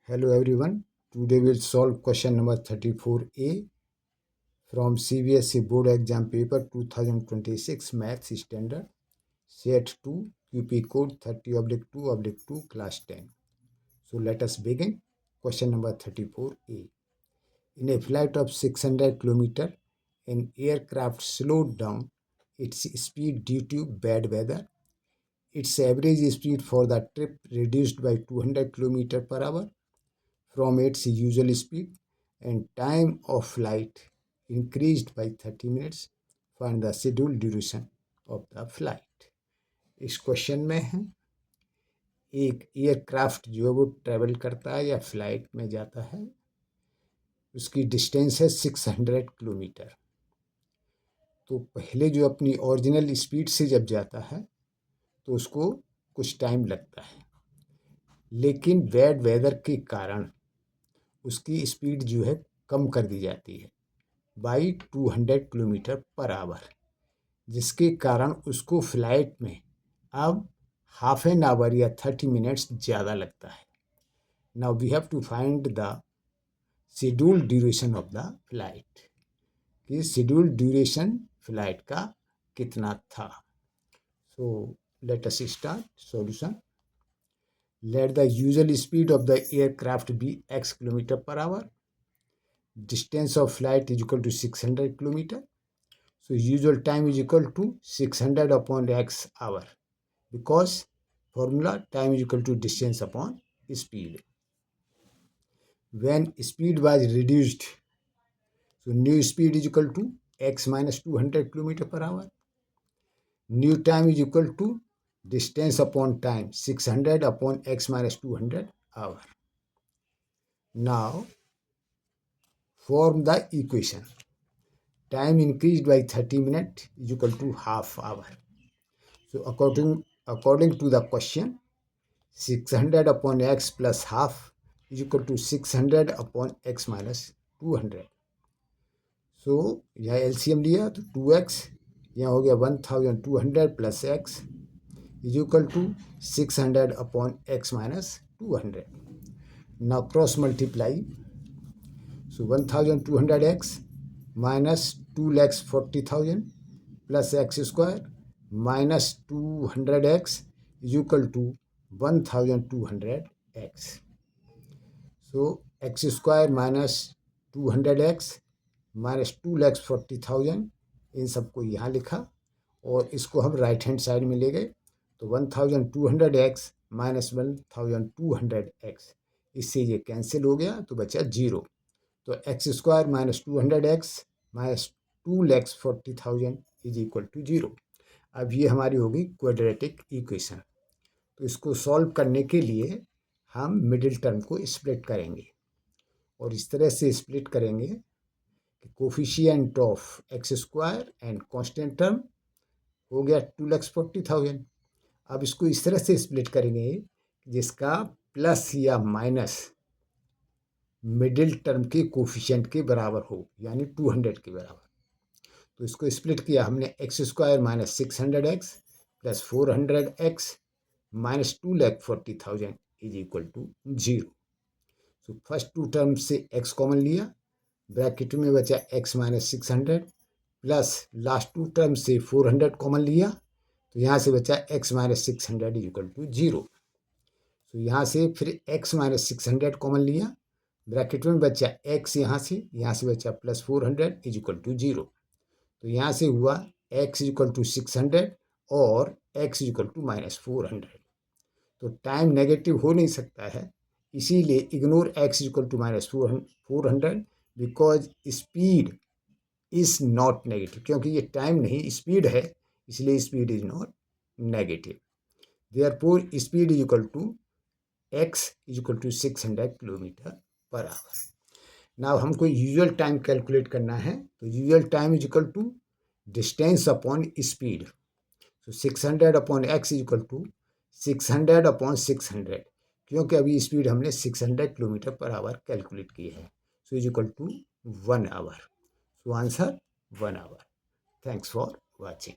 Hello everyone. Today we'll solve question number 34A from CBSE Board Exam Paper 2026 Maths Standard Set 2 QP Code 30/2/2 Class 10. So let us begin. Question number 34A. In a flight of 600 km, an aircraft slowed down its speed due to bad weather. Its average speed for the trip reduced by 200 km per hour from its usual speed and time of flight increased by 30 minutes. Find the scheduled duration of the flight. इस question में है एक aircraft जो वो travel करता है या flight में जाता है, उसकी डिस्टेंस है 600 किलोमीटर। तो पहले जो अपनी ओरिजिनल स्पीड से जब जाता है तो उसको कुछ टाइम लगता है, लेकिन बैड वेदर के कारण उसकी स्पीड जो है कम कर दी जाती है बाई 200 किलोमीटर पर आवर, जिसके कारण उसको फ्लाइट में अब हाफ एन आवर या 30 मिनट्स ज़्यादा लगता है। Now we have to find the schedule duration of the flight, कि शेड्यूल ड्यूरेशन फ्लाइट का कितना था। So let us start solution. Let the usual speed of the aircraft be x kilometer per hour. Distance of flight is equal to 600 kilometer. So usual time is equal to 600 upon x hour, because formula time is equal to distance upon speed. When speed was reduced, so new speed is equal to x minus 200 kilometer per hour. New time is equal to distance upon time, 600 upon x minus 200 hour. Now form the equation. Time increased by 30 minutes is equal to half hour. So according to the question, 600 upon x plus half is equal to 600 upon x minus 200. So यहाँ LCM लिया तो 2x, यहाँ हो गया 1200 plus x is equal to 600 upon x minus 200. Now cross multiply. So 1200x minus 2,40,000 plus x square minus 200x is equal to 1200x. So x square minus 200x minus 2,40,000, इन सबको यहाँ लिखा और इसको हम राइट हैंड साइड में ले गए तो 1200x माइनस 1200x, इससे ये कैंसिल हो गया तो बचा 0। तो X square minus 200x minus 2,40,000 is equal to 0। अब ये हमारी होगी क्वाड्रेटिक इक्वेशन। तो इसको सॉल्व करने के लिए हम मिडिल टर्म को स्प्लिट करेंगे और इस तरह से स्प्लिट करेंगे कि coefficient of x square and constant term हो गया 2,40,000। अब इसको इस तरह से स्प्लिट करेंगे जिसका प्लस या माइनस मिडिल टर्म के कोफिशिएंट के बराबर हो, यानी 200 के बराबर। तो इसको स्प्लिट किया हमने, X square minus 600x plus 400x minus 2,40,000 is equal to 0। तो फर्स्ट टू टर्म से x कॉमन लिया, ब्रैकेट में बचा x minus 600 plus last two term से 400 कॉमन लिया तो यहाँ से बचा x minus 600 is equal to 0। तो यहाँ से फिर x माइनस 600 कॉमन लिया, ब्रैकेट में बचा x, यहाँ से बचा प्लस 400 इज इक्वल टू 0। तो यहाँ से हुआ x इज इक्वल टू 600 और x is equal to minus 400। तो टाइम नेगेटिव हो नहीं सकता है, इसीलिए ignore x is equal to minus 400 because speed is not negative, क्योंकि ये टाइम नहीं स्पीड है, इसलिए speed is not negative. Therefore speed is equal to x is equal to 600 kilometre per hour. Now हमको यूजुअल टाइम कैलकुलेट करना है, तो usual time is equal to distance upon speed. तो 600 upon x is equal to 600 upon 600, क्योंकि अभी speed हमने 600 kilometre per our calculate की है। So is equal to 1 hour. So answer 1 hour. Thanks for watching.